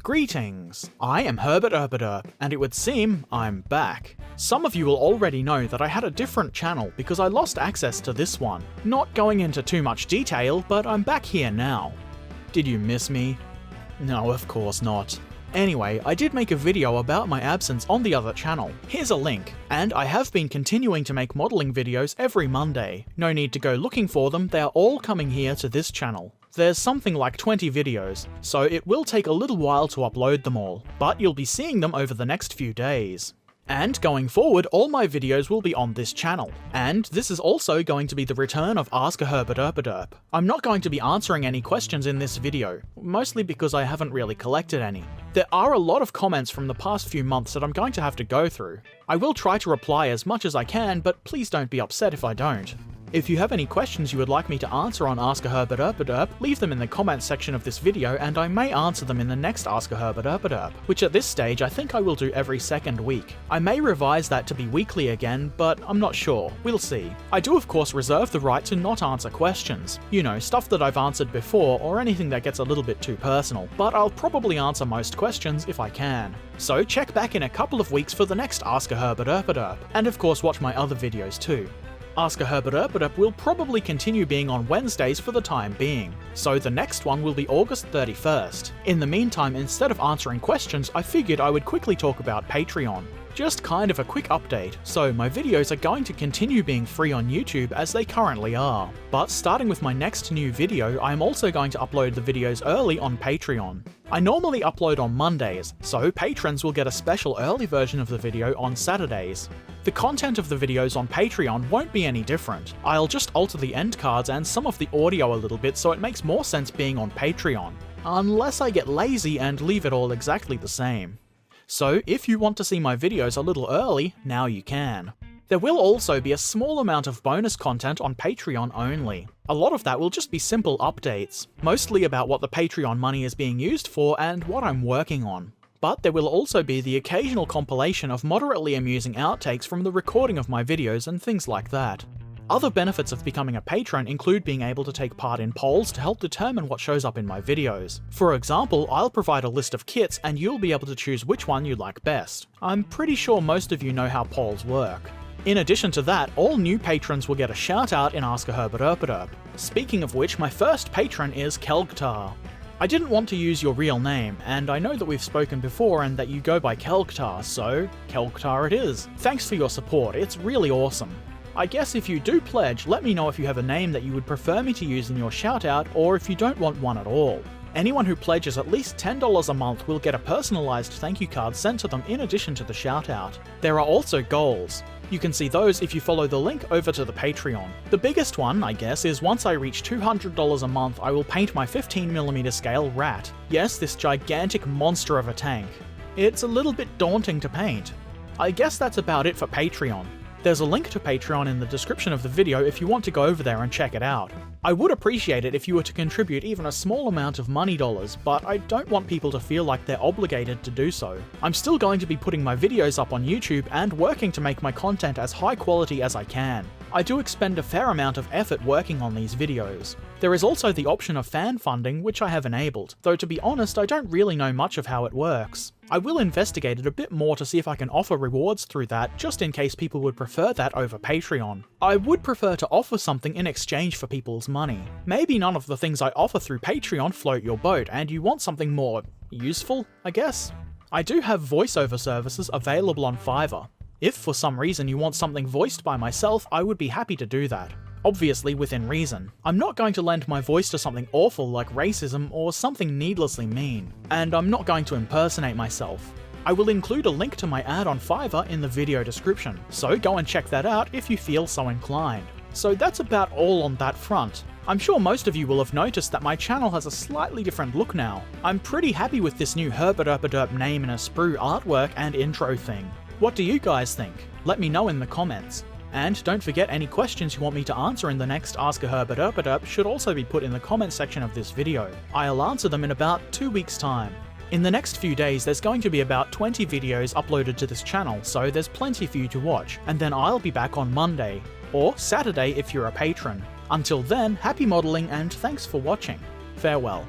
Greetings! I am Herbert Erpaderp, and it would seem I'm back. Some of you will already know that I had a different channel because I lost access to this one. Not going into too much detail, but I'm back here now. Did you miss me? No, of course not. Anyway, I did make a video about my absence on the other channel. Here's a link. And I have been continuing to make modelling videos every Monday. No need to go looking for them, they are all coming here to this channel. There's something like 20 videos, so it will take a little while to upload them all, but you'll be seeing them over the next few days. And going forward, all my videos will be on this channel. And this is also going to be the return of Ask a Herbert Erpaderp. I'm not going to be answering any questions in this video, mostly because I haven't really collected any. There are a lot of comments from the past few months that I'm going to have to go through. I will try to reply as much as I can, but please don't be upset if I don't. If you have any questions you would like me to answer on Ask a Herbert Erpaderp, leave them in the comments section of this video and I may answer them in the next Ask a Herbert Erpaderp, which at this stage I think I will do every second week. I may revise that to be weekly again, but I'm not sure. We'll see. I do of course reserve the right to not answer questions. You know, stuff that I've answered before or anything that gets a little bit too personal, but I'll probably answer most questions if I can. So check back in a couple of weeks for the next Ask a Herbert Erpaderp, and of course watch my other videos too. Ask a Herbert Erpaderp will probably continue being on Wednesdays for the time being, so the next one will be August 31st. In the meantime, instead of answering questions, I figured I would quickly talk about Patreon. Just kind of a quick update, so my videos are going to continue being free on YouTube as they currently are. But starting with my next new video, I am also going to upload the videos early on Patreon. I normally upload on Mondays, so patrons will get a special early version of the video on Saturdays. The content of the videos on Patreon won't be any different. I'll just alter the end cards and some of the audio a little bit so it makes more sense being on Patreon. Unless I get lazy and leave it all exactly the same. So if you want to see my videos a little early, now you can. There will also be a small amount of bonus content on Patreon only. A lot of that will just be simple updates, mostly about what the Patreon money is being used for and what I'm working on. But there will also be the occasional compilation of moderately amusing outtakes from the recording of my videos and things like that. Other benefits of becoming a patron include being able to take part in polls to help determine what shows up in my videos. For example, I'll provide a list of kits and you'll be able to choose which one you like best. I'm pretty sure most of you know how polls work. In addition to that, all new patrons will get a shout out in Ask a Herbert Erpaderp. Speaking of which, my first patron is Kelgtar. I didn't want to use your real name, and I know that we've spoken before and that you go by Kelgtar, so Kelgtar it is. Thanks for your support, it's really awesome. I guess if you do pledge, let me know if you have a name that you would prefer me to use in your shoutout, or if you don't want one at all. Anyone who pledges at least $10 a month will get a personalized thank you card sent to them in addition to the shoutout. There are also goals. You can see those if you follow the link over to the Patreon. The biggest one, I guess, is once I reach $200 a month, I will paint my 15mm scale rat. Yes, this gigantic monster of a tank. It's a little bit daunting to paint. I guess that's about it for Patreon. There's a link to Patreon in the description of the video if you want to go over there and check it out. I would appreciate it if you were to contribute even a small amount of money dollars, but I don't want people to feel like they're obligated to do so. I'm still going to be putting my videos up on YouTube and working to make my content as high quality as I can. I do expend a fair amount of effort working on these videos. There is also the option of fan funding, which I have enabled, though to be honest I don't really know much of how it works. I will investigate it a bit more to see if I can offer rewards through that, just in case people would prefer that over Patreon. I would prefer to offer something in exchange for people's money. Maybe none of the things I offer through Patreon float your boat and you want something more useful, I guess? I do have voiceover services available on Fiverr. If for some reason you want something voiced by myself, I would be happy to do that. Obviously within reason. I'm not going to lend my voice to something awful like racism or something needlessly mean. And I'm not going to impersonate myself. I will include a link to my ad on Fiverr in the video description, so go and check that out if you feel so inclined. So that's about all on that front. I'm sure most of you will have noticed that my channel has a slightly different look now. I'm pretty happy with this new Herbert Erpaderp name and a sprue artwork and intro thing. What do you guys think? Let me know in the comments. And don't forget, any questions you want me to answer in the next Ask a Herbert Erpaderp should also be put in the comment section of this video. I'll answer them in about 2 weeks' time. In the next few days there's going to be about 20 videos uploaded to this channel, so there's plenty for you to watch, and then I'll be back on Monday, or Saturday if you're a patron. Until then, happy modelling and thanks for watching. Farewell.